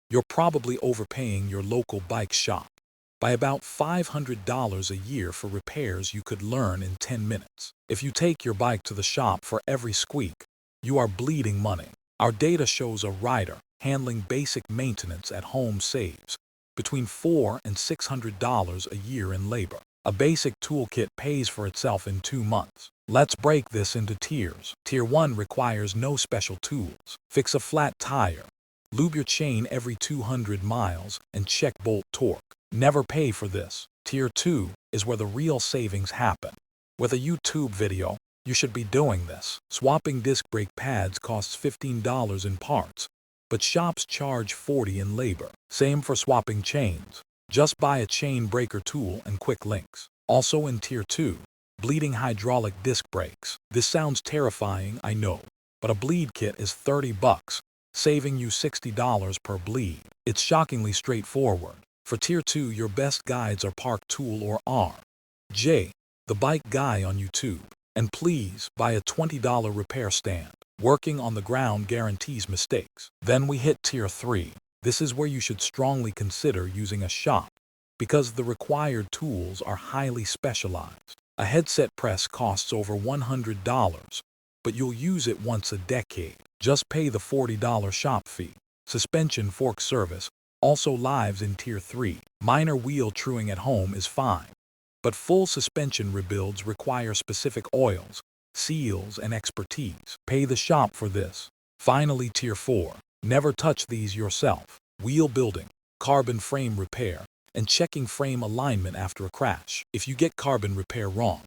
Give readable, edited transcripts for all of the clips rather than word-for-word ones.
you're probably overpaying your local bike shop by about $500 a year for repairs you could learn in 10 minutes. If you take your bike to the shop for every squeak, you are bleeding money. Our data shows a rider handling basic maintenance at home saves between $400 and $600 a year in labor. A basic toolkit pays for itself in 2 months. Let's break this into tiers. Tier 1 requires no special tools. Fix a flat tire, lube your chain every 200 miles, and check bolt torque. Never pay for this. Tier 2 is where the real savings happen. With a YouTube video, you should be doing this. Swapping disc brake pads costs $15 in parts, but shops charge $40 in labor. Same for swapping chains. Just buy a chain breaker tool and quick links. Also in Tier 2, bleeding hydraulic disc brakes. This sounds terrifying, I know, but a bleed kit is $30, saving you $60 per bleed. It's shockingly straightforward. For Tier 2, your best guides are Park Tool or R.J., the bike guy on YouTube. And please buy a $20 repair stand. Working on the ground guarantees mistakes. Then we hit Tier 3. This is where you should strongly consider using a shop because the required tools are highly specialized. A headset press costs over $100, but you'll use it once a decade. Just pay the $40 shop fee. Suspension fork service also lives in Tier 3. Minor wheel truing at home is fine, but full suspension rebuilds require specific oils, seals, and expertise. Pay the shop for this. Finally, Tier 4. Never touch these yourself. Wheel building, carbon frame repair, and checking frame alignment after a crash. If you get carbon repair wrong,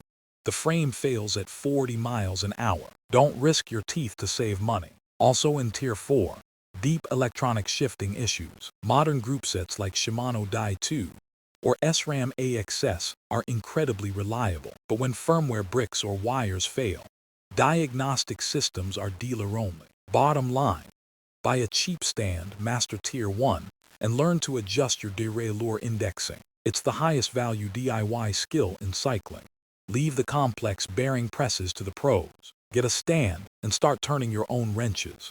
the frame fails at 40 miles an hour. Don't risk your teeth to save money. Also in Tier 4, deep electronic shifting issues. Modern group sets like Shimano Dai 2 or SRAM AXS are incredibly reliable, but when firmware bricks or wires fail, diagnostic systems are dealer only. Bottom line, buy a cheap stand, master Tier 1, and learn to adjust your derailleur indexing. It's the highest value DIY skill in cycling. Leave the complex bearing presses to the pros. Get a stand and start turning your own wrenches.